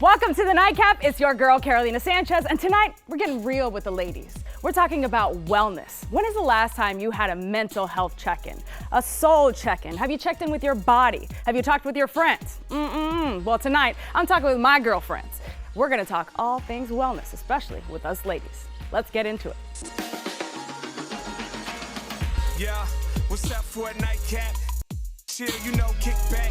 Welcome to the Nightcap. It's your girl, Carolina Sanchez, and tonight we're getting real with the ladies. We're talking about wellness. When is the last time you had a mental health check-in, a soul check-in? Have you checked in with your body? Have you talked with your friends? Well, tonight I'm talking with my girlfriends. We're gonna talk all things wellness, especially with us ladies. Let's get into it. Yeah, what's up for a nightcap? Chill, you know, kick back.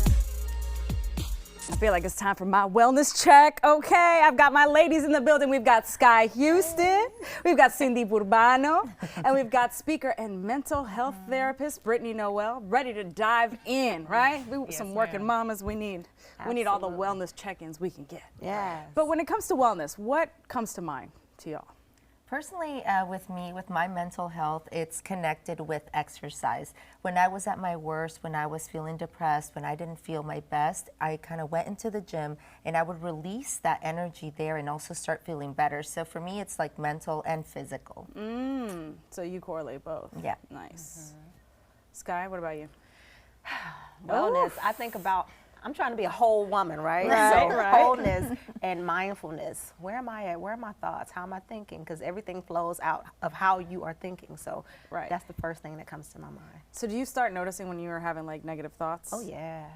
I feel like it's time for my wellness check. Okay, I've got my ladies in the building. We've got Sky Houston, we've got Cindy Burbano, and we've got speaker and mental health therapist Brittany Noel, ready to dive in, right? Some working mamas, we need all the wellness check-ins we can get. Yes. But when it comes to wellness, what comes to mind to y'all? Personally, with me, with my mental health, it's connected with exercise. When I was at my worst, when I was feeling depressed, when I didn't feel my best, I kind of went into the gym and I would release that energy there and also start feeling better. So for me, it's like mental and physical. So you correlate both. Yeah. Nice. Sky, what about you? Wellness, I think about, I'm trying to be a whole woman, right? Right, So right. wholeness and mindfulness. Where am I at? Where are my thoughts? How am I thinking? Because everything flows out of how you are thinking. So Right. that's the first thing that comes to my mind. So do you start noticing when you are having like negative thoughts? Oh yeah.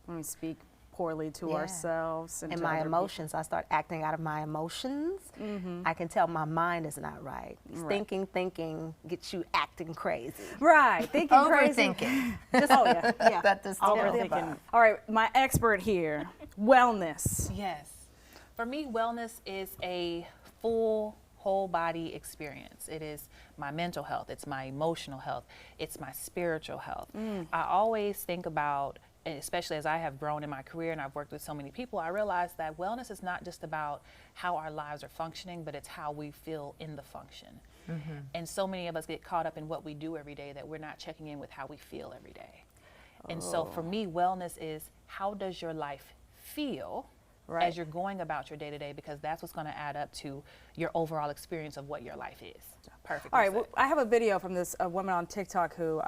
When we speak poorly to Yeah. ourselves and And to my other emotions, I start acting out of my emotions. I can tell my mind is not right. Right. Thinking gets you acting crazy. people? Right, thinking crazy. Overthinking. Oh yeah, yeah. That does too. Overthinking. All right, my expert here, wellness. Yes. For me, wellness is a full, whole body experience. It is my mental health, it's my emotional health, it's my spiritual health. I always think about, especially as I have grown in my career and I've worked with so many people, I realize that wellness is not just about how our lives are functioning, but it's how we feel in the function. And so many of us get caught up in what we do every day that we're not checking in with how we feel every day. And so for me, wellness is how does your life feel as you're going about your day to day, because that's what's going to add up to your overall experience of what your life is. Perfect. All right, well, I have a video from this woman on TikTok who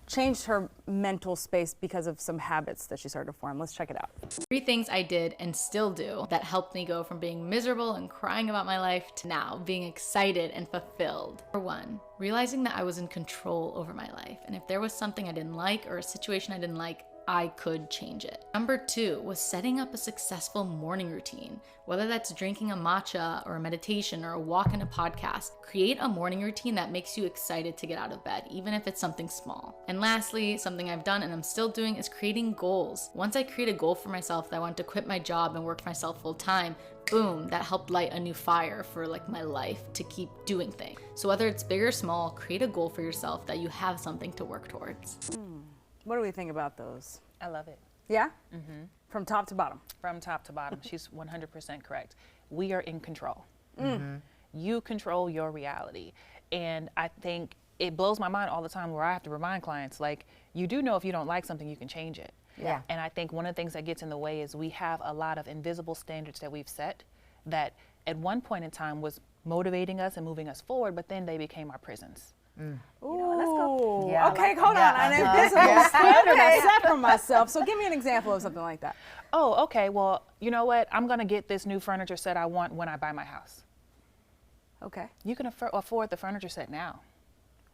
changed her mental space because of some habits that she started to form. Let's check it out. 3 things I did and still do that helped me go from being miserable and crying about my life to now being excited and fulfilled. Number 1, realizing that I was in control over my life. And if there was something I didn't like or a situation I didn't like, I could change it. Number 2 was setting up a successful morning routine, whether that's drinking a matcha or a meditation or a walk in a podcast. Create a morning routine that makes you excited to get out of bed, even if it's something small. And lastly, something I've done and I'm still doing is creating goals. Once I create a goal for myself that I want to quit my job and work for myself full time, boom, that helped light a new fire for like my life to keep doing things. So whether it's big or small, create a goal for yourself that you have something to work towards. What do we think about those? I love it. Yeah? From top to bottom. From top to bottom, she's 100% correct. We are in control. You control your reality. And I think it blows my mind all the time where I have to remind clients, like, you do know if you don't like something, you can change it. Yeah. And I think one of the things that gets in the way is we have a lot of invisible standards that we've set that at one point in time was motivating us and moving us forward, but then they became our prisons. Ooh. let's go. Yeah, I Okay, like hold that. on. An Yeah. invisible standard I set for myself. So give me an example of something like that. Oh, okay, well, you know what? I'm gonna get this new furniture set I want when I buy my house. Okay. You can afford the furniture set now,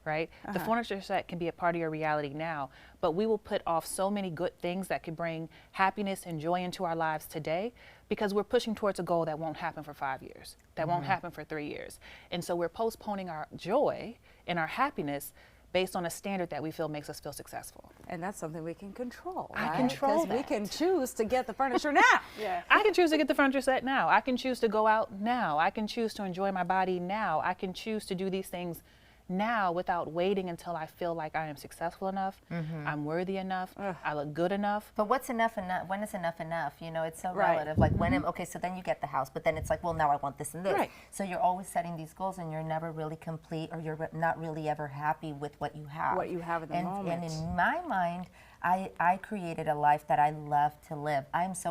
right? The furniture set can be a part of your reality now, but we will put off so many good things that could bring happiness and joy into our lives today because we're pushing towards a goal that won't happen for 5 years, that won't happen for 3 years. And so we're postponing our joy and our happiness based on a standard that we feel makes us feel successful. And that's something we can control. I right? control 'Cause we that. can choose to get the furniture now. Yeah. I can choose to get the furniture set now. I can choose to go out now. I can choose to enjoy my body now. I can choose to do these things now without waiting until I feel like I am successful enough, I'm worthy enough, I look good enough. But what's enough enough? When is enough enough? You know, it's so Right. relative. Like when okay, so then you get the house, but then it's like, well, now I want this and this. Right. So you're always setting these goals, and you're never really complete, or you're not really ever happy with what you have. What you have in the and, moment. And in my mind, I created a life that I love to live.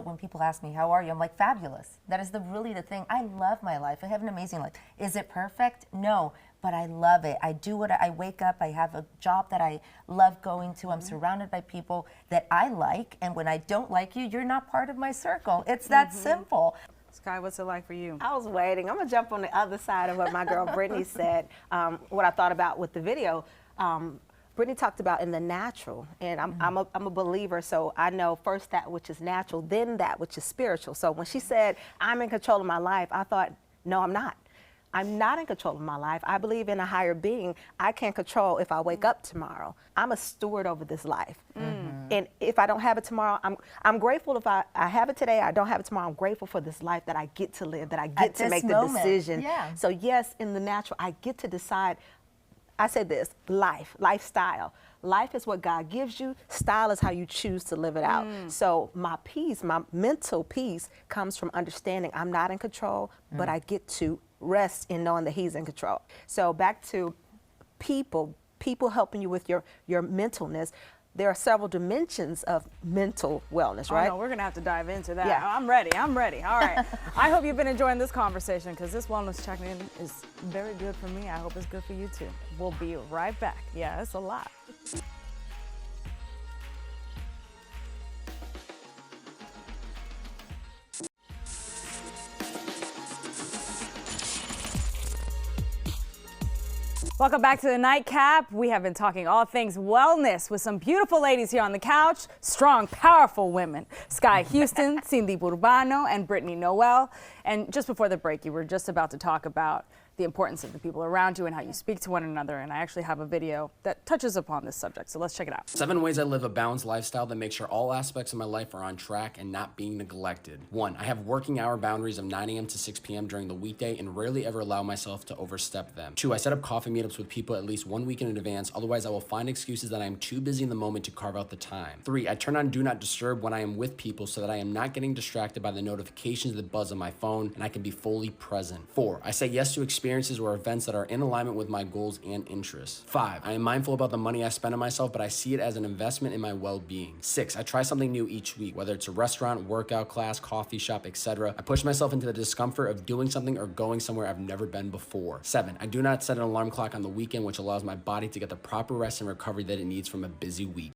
When people ask me, how are you? I'm like, fabulous. That is really the thing. I love my life. I have an amazing life. Is it perfect? No, but I love it. I do what I wake up. I have a job that I love going to. I'm surrounded by people that I like. And when I don't like you, you're not part of my circle. It's that simple. Sky, what's it like for you? I was waiting. I'm gonna jump on the other side of what my girl Brittany said. What I thought about with the video. Brittany talked about in the natural, and I'm a believer, so I know first that which is natural, then that which is spiritual. So when she said, I'm in control of my life, I thought, no, I'm not. I'm not in control of my life. I believe in a higher being. I can't control if I wake up tomorrow. I'm a steward over this life. And if I don't have it tomorrow, I'm grateful if I have it today, I don't have it tomorrow. I'm grateful for this life that I get to live, that I get to make the decision. Yeah. So yes, in the natural, I get to decide. I say this, lifestyle. Life is what God gives you. Style is how you choose to live it out. So my peace, my mental peace comes from understanding I'm not in control, but I get to rest in knowing that He's in control. So back to people helping you with your mentalness. There are several dimensions of mental wellness, right? Oh, no, we're going to have to dive into that. Yeah. I'm ready. All right. I hope you've been enjoying this conversation because this wellness check-in is very good for me. I hope it's good for you too. We'll be right back. Yeah, it's a lot. Welcome back to the Nightcap. We have been talking all things wellness with some beautiful ladies here on the couch. Strong, powerful women. Sky Houston, Cindy Burbano, and Brittany Noel. And just before the break, you were just about to talk about the importance of the people around you and how you speak to one another. And I actually have a video that touches upon this subject. So let's check it out. 7 ways I live a balanced lifestyle that makes sure all aspects of my life are on track and not being neglected. 1, I have working hour boundaries of 9 a.m. to 6 p.m. during the weekday and rarely ever allow myself to overstep them. 2, I set up coffee meetups with people at least 1 week in advance. Otherwise, I will find excuses that I am too busy in the moment to carve out the time. 3, I turn on Do Not Disturb when I am with people so that I am not getting distracted by the notifications that buzz on my phone and I can be fully present. 4, I say yes to experiences or events that are in alignment with my goals and interests. 5, I am mindful about the money I spend on myself, but I see it as an investment in my well-being. 6, I try something new each week, whether it's a restaurant, workout class, coffee shop, etc. I push myself into the discomfort of doing something or going somewhere I've never been before. 7, I do not set an alarm clock on the weekend, which allows my body to get the proper rest and recovery that it needs from a busy week.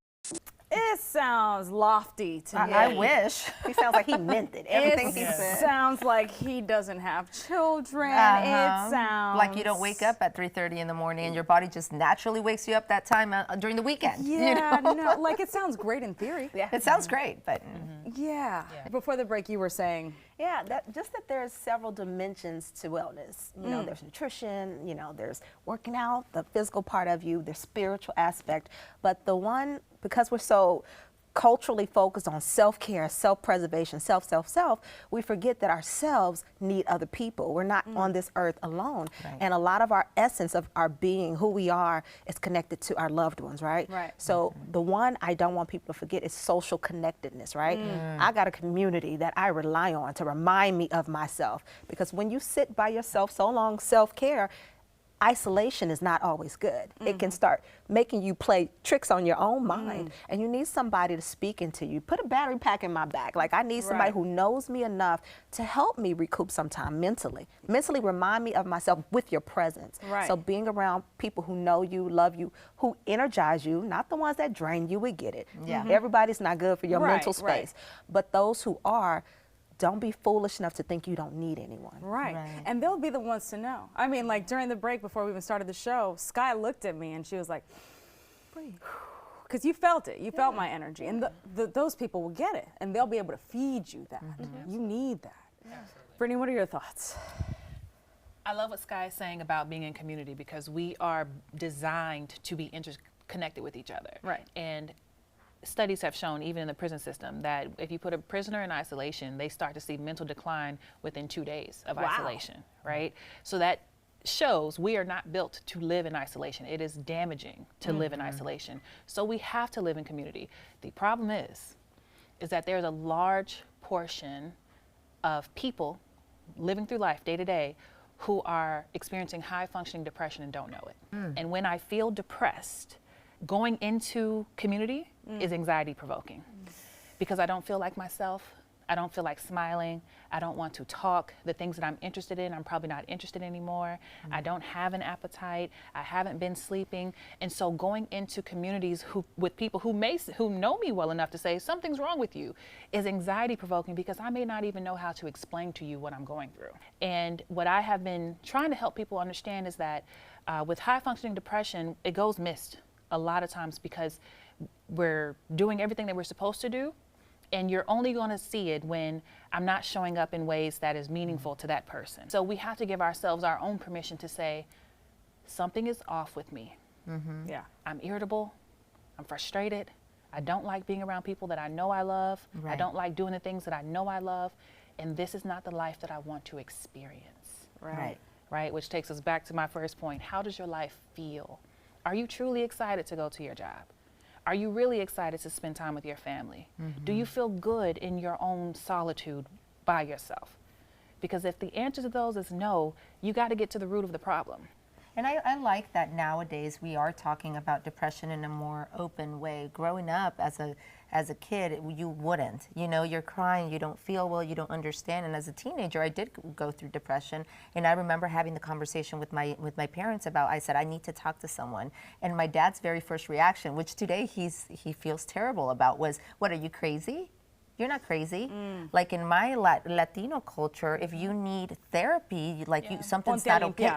It sounds lofty to me. I wish. He sounds like he meant it. Everything he said. It sounds like he doesn't have children. It sounds like you don't wake up at 3:30 in the morning and your body just naturally wakes you up that time during the weekend. Yeah, you know? no, like it sounds great in theory. Yeah. It sounds great, but Yeah. Before the break, you were saying. Yeah, that there's several dimensions to wellness. You know, there's nutrition, you know, there's working out, the physical part of you, the spiritual aspect. But the one, because we're so culturally focused on self-care, self-preservation, self, we forget that ourselves need other people. We're not on this earth alone. Right. And a lot of our essence of our being, who we are, is connected to our loved ones, right? Right. So the one I don't want people to forget is social connectedness, right? I got a community that I rely on to remind me of myself. Because when you sit by yourself so long, self-care, isolation is not always good. It can start making you play tricks on your own mind, and you need somebody to speak into you. Put a battery pack in my back. Like, I need somebody who knows me enough to help me recoup some time mentally. Mentally remind me of myself with your presence. Right. So being around people who know you, love you, who energize you, not the ones that drain you, we get it. Yeah. Everybody's not good for your Right, mental right. space. But those who are, don't be foolish enough to think you don't need anyone. Right. And they'll be the ones to know. I mean, like during the break before we even started the show, Sky looked at me and she was like, breathe. Because you felt it. You felt my energy. And those people will get it. And they'll be able to feed you that. You need that. Brittany, what are your thoughts? I love what Sky is saying about being in community because we are designed to be interconnected with each other. Right. And studies have shown, even in the prison system, that if you put a prisoner in isolation, they start to see mental decline within 2 days of isolation, right? So that shows we are not built to live in isolation. It is damaging to live in isolation. So we have to live in community. The problem is that there's a large portion of people living through life day to day who are experiencing high functioning depression and don't know it. And when I feel depressed, Going into community is anxiety provoking because I don't feel like myself. I don't feel like smiling. I don't want to talk. The things that I'm interested in, I'm probably not interested anymore. I don't have an appetite. I haven't been sleeping. And so going into communities with people who know me well enough to say something's wrong with you is anxiety provoking because I may not even know how to explain to you what I'm going through. And what I have been trying to help people understand is that with high functioning depression, it goes missed a lot of times because we're doing everything that we're supposed to do. And you're only going to see it when I'm not showing up in ways that is meaningful to that person. So we have to give ourselves our own permission to say, something is off with me. Yeah. I'm irritable. I'm frustrated. I don't like being around people that I know I love. I don't like doing the things that I know I love. And this is not the life that I want to experience. Right? Which takes us back to my first point. How does your life feel? Are you truly excited to go to your job? Are you really excited to spend time with your family? Do you feel good in your own solitude by yourself? Because if the answer to those is no, you got to get to the root of the problem. And I like that nowadays we are talking about depression in a more open way. Growing up as a kid, you wouldn't. You know, you're crying, you don't feel well, you don't understand. And as a teenager, I did go through depression. And I remember having the conversation with my parents about, I said, I need to talk to someone. And my dad's very first reaction, which today he feels terrible about, was, what, are you crazy? You're not crazy. Like in my Latino culture, if you need therapy, like something's not okay,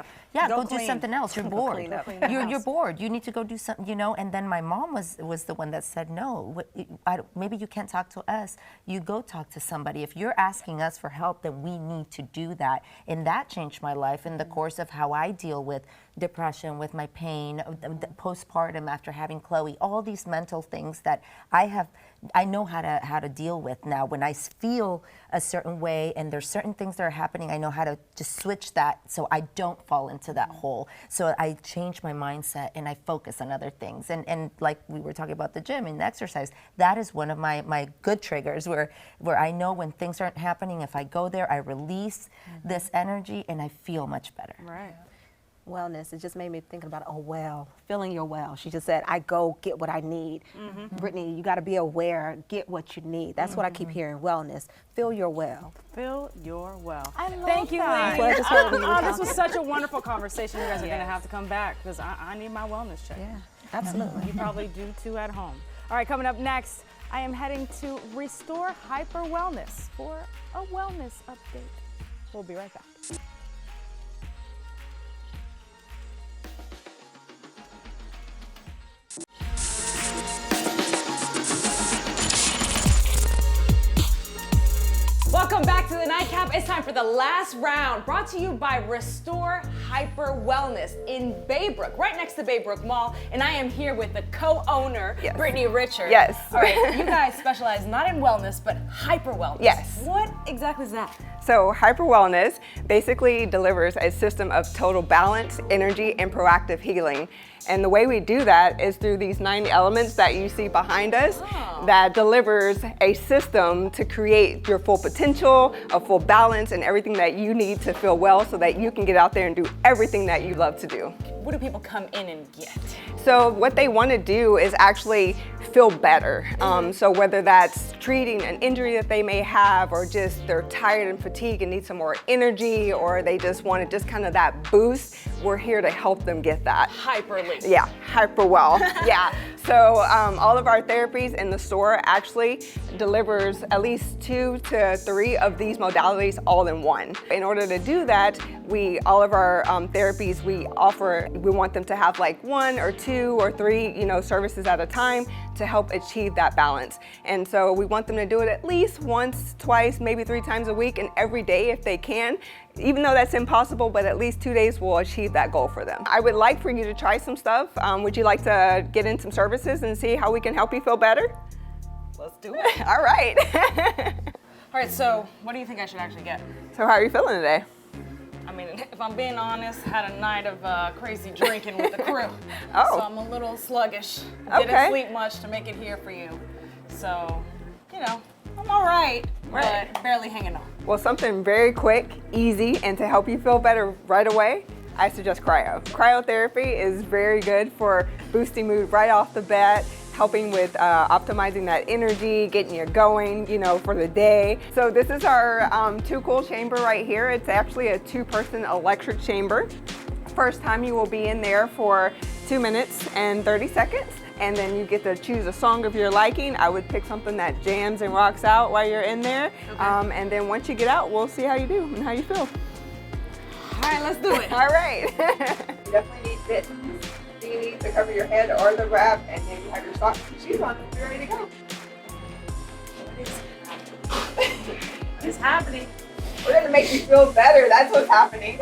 go do something else. You're bored. You're bored. You need to go do something, you know. And then my mom was the one that said, no, maybe you can't talk to us. You go talk to somebody. If you're asking us for help, then we need to do that. And that changed my life in the course of how I deal with depression, with my pain, the postpartum after having Chloe, all these mental things that I know how to deal with now. When I feel a certain way and there's certain things that are happening, I know how to just switch that so I don't fall into that hole. So I change my mindset and I focus on other things. And like we were talking about the gym and exercise, that is one of my good triggers where I know when things aren't happening, if I go there, I release this energy and I feel much better. Right. Wellness, it just made me thinking about, feeling your well. She just said, I go get what I need. Brittany, you got to be aware, get what you need. That's what I keep hearing, wellness. Feel your well. Feel your well. I love Thank you, that. ladies. This was such a wonderful conversation. You guys are going to have to come back because I need my wellness check. Yeah, absolutely. You probably do too at home. All right, coming up next, I am heading to Restore Hyper Wellness for a wellness update. We'll be right back. Welcome back to the Nightcap. It's time for the last round, brought to you by Restore Hyper Wellness in Baybrook, right next to Baybrook Mall. And I am here with the co-owner, Brittany Richard. Yes. All right, you guys specialize not in wellness, but hyper wellness. Yes. What exactly is that? So Hyper Wellness basically delivers a system of total balance, energy, and proactive healing. And the way we do that is through these 9 elements that you see behind us that delivers a system to create your full potential, a full balance, and everything that you need to feel well so that you can get out there and do everything that you love to do. What do people come in and get? So what they want to do is actually feel better. So whether that's treating an injury that they may have, or just they're tired and fatigued and need some more energy, or they just want just kind of that boost, we're here to help them get that. Hyperly. Yeah, hyper well. Yeah. So all of our therapies in the store actually delivers at least 2 to 3 of these modalities all in one. In order to do that, all of our therapies we want them to have like 1 or 2 or 3, services at a time to help achieve that balance. And so we want them to do it at least once, twice, maybe 3 times a week, and every day if they can. Even though that's impossible, but at least 2 days will achieve that goal for them. I would like for you to try some stuff. Would you like to get in some services and see how we can help you feel better? Let's do it. All right. All right, so what do you think I should actually get? So how are you feeling today? I mean, if I'm being honest, had a night of crazy drinking with the crew. Oh. So I'm a little sluggish. Okay. Didn't sleep much to make it here for you. So, I'm all right, but barely hanging on. Well, something very quick, easy, and to help you feel better right away, I suggest cryo. Cryotherapy is very good for boosting mood right off the bat, helping with optimizing that energy, getting you going, you know, for the day. So this is our Too Cool chamber right here. It's actually a 2-person electric chamber. First time you will be in there for 2 minutes and 30 seconds. And then you get to choose a song of your liking. I would pick something that jams and rocks out while you're in there. Okay. And then once you get out, we'll see how you do and how you feel. All right, let's do it. All right. You definitely need this. You need to cover your head or the wrap, and then you have your socks and shoes on and you're ready to go. What is happening? We're gonna make you feel better. That's what's happening.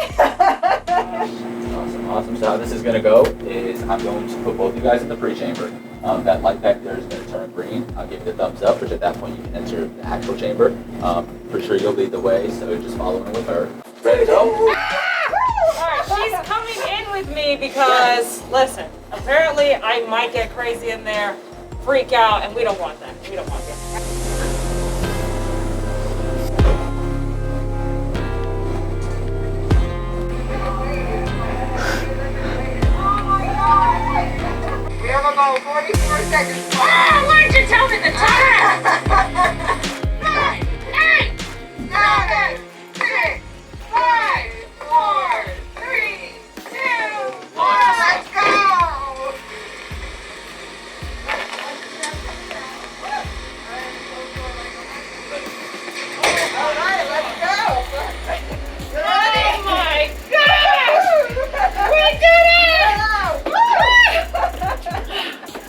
Awesome. So how this is gonna go is I'm going to put both you guys in the pre-chamber. That light back there is gonna turn green. I'll give you the thumbs up, which at that point you can enter the actual chamber. For sure you'll lead the way, so just following with her. Ready to go? All right, she's coming in with me because, listen, apparently I might get crazy in there, freak out, and we don't want that. We don't want that. We have about 44 seconds. Ah, why didn't you tell me the time? 9, 8, 7, 6, 5, 4, 3, 2, 1. Let's go! All right, let's go. Oh my gosh! We did it!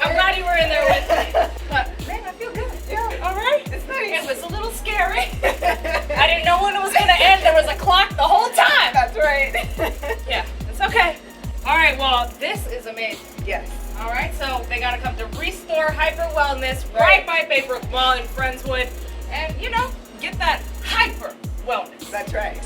I'm glad you were in there with me. But man, I feel good. Yeah. All right. It's nice. It was a little scary. I didn't know when it was gonna end. There was a clock the whole time. That's right. Yeah, it's okay. All right, well, this is amazing. Yes. All right, so they gotta come to Restore Hyper Wellness right by Baybrook Mall in Friendswood, and you know, get that hyper wellness. That's right.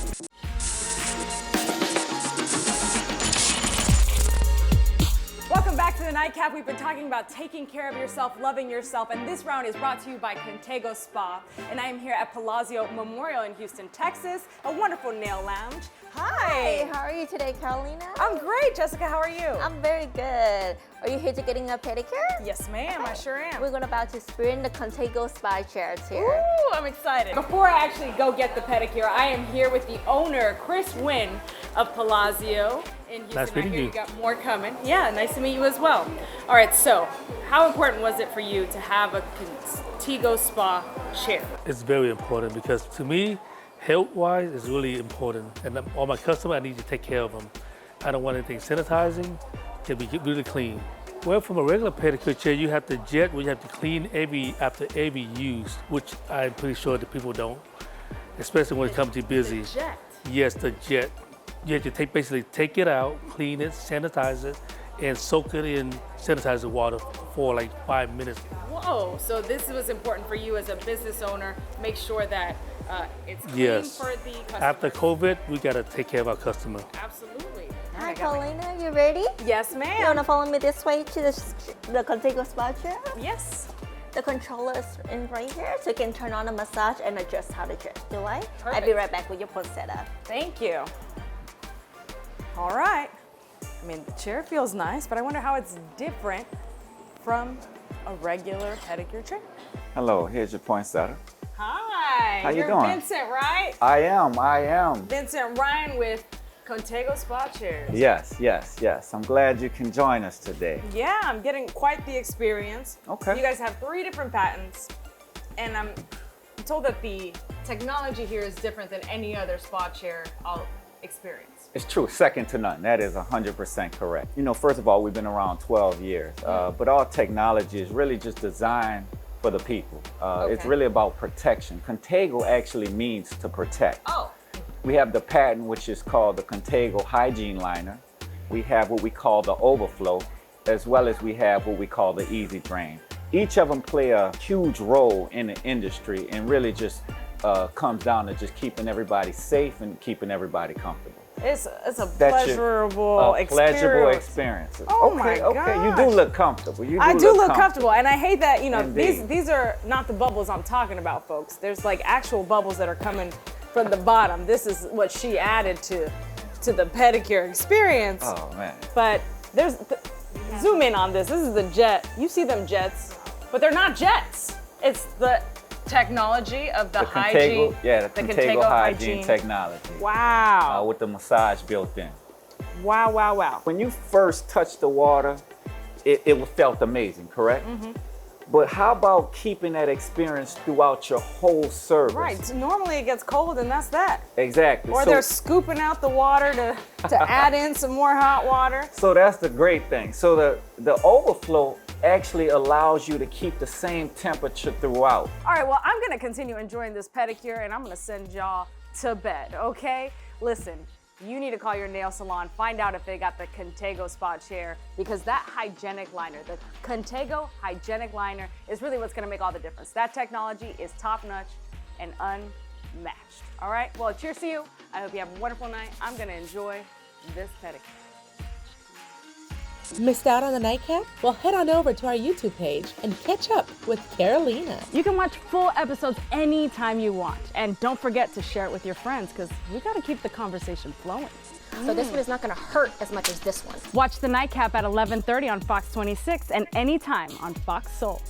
Welcome back to the Nightcap. We've been talking about taking care of yourself, loving yourself, and this round is brought to you by Contigo Spa. And I am here at Palazzo Memorial in Houston, Texas, a wonderful nail lounge. Hi. Hey, how are you today, Carolina? I'm great, Jessica. How are you? I'm very good. Are you here to getting a pedicure? Yes, ma'am. I sure am. We're about to spin the Contigo Spa chairs here. Ooh, I'm excited. Before I actually go get the pedicure, I am here with the owner, Chris Wynn of Palazzo in Houston. Nice meeting I hear you. You got more coming. Yeah, nice to meet you as well. All right, so how important was it for you to have a Contigo Spa chair? It's very important because to me, health-wise, it's really important. And all my customers, I need to take care of them. I don't want anything sanitizing. Can be really clean. Well, from a regular pedicure chair, you have to jet where you have to clean after every use, which I'm pretty sure that people don't, especially when it comes to busy. The jet. Yes, the jet. You have to basically take it out, clean it, sanitize it, and soak it in sanitizer water for like 5 minutes. Whoa, so this was important for you as a business owner. Make sure that it's clean Yes. for the customer. After COVID, we gotta take care of our customer. Absolutely. Hi, Carolina. You ready? Yes, You ma'am. wanna follow me this way to the Contigo Spa chair? Yes. The controller is in right here, so you can turn on the massage and adjust how to dress. Do I? I'll be Perfect. right back with your pose setup. Thank you. All right. I mean, the chair feels nice, but I wonder how it's different from a regular pedicure chair. Hello, here's your poinsettia. Hi. How you You're doing? Vincent, right? I am. Vincent Ryan with Contigo Spa chairs. Yes. I'm glad you can join us today. Yeah, I'm getting quite the experience. Okay. You guys have 3 different patents, and I'm told that the technology here is different than any other spa chair I'll experience. It's true, second to none. That is 100% correct. You know, first of all, we've been around 12 years, but our technology is really just designed for the people. It's Okay. really about protection. Contigo actually means to protect. Oh. We have the patent, which is called the Contigo Hygiene Liner. We have what we call the Overflow, as well as we have what we call the Easy Drain. Each of them play a huge role in the industry and really just comes down to just keeping everybody safe and keeping everybody comfortable. It's a That's pleasurable experience. Pleasurable experience. Oh okay, my okay. You gosh. do look comfortable. I do look comfortable, and I hate that, you know, Indeed. these are not the bubbles I'm talking about, folks. There's like actual bubbles that are coming from the bottom. This is what she added to to the pedicure experience. Oh man. But zoom in on this. This is the jet. You see them jets, but they're not jets. It's the technology of the hygiene. The Contago hygiene technology. Wow. With the massage built in. Wow, wow, wow. When you first touched the water, it felt amazing, correct? Mm-hmm. But how about keeping that experience throughout your whole service? Right. Normally it gets cold and that's that. Exactly. Or they're scooping out the water to add in some more hot water. So that's the great thing. So the overflow actually allows you to keep the same temperature throughout. All right, well, I'm gonna continue enjoying this pedicure and I'm gonna send y'all to bed, okay? Listen, you need to call your nail salon, find out if they got the Contago Spa chair, because that hygienic liner, the Contago hygienic liner, is really what's gonna make all the difference. That technology is top-notch and unmatched. All right, well, cheers to you. I hope you have a wonderful night. I'm gonna enjoy this pedicure. Missed out on the nightcap? Well, head on over to our YouTube page and catch up with Carolina. You can watch full episodes anytime you want. And don't forget to share it with your friends, because we gotta keep the conversation flowing. So this one is not gonna hurt as much as this one. Watch the nightcap at 11:30 on Fox 26 and anytime on Fox Soul.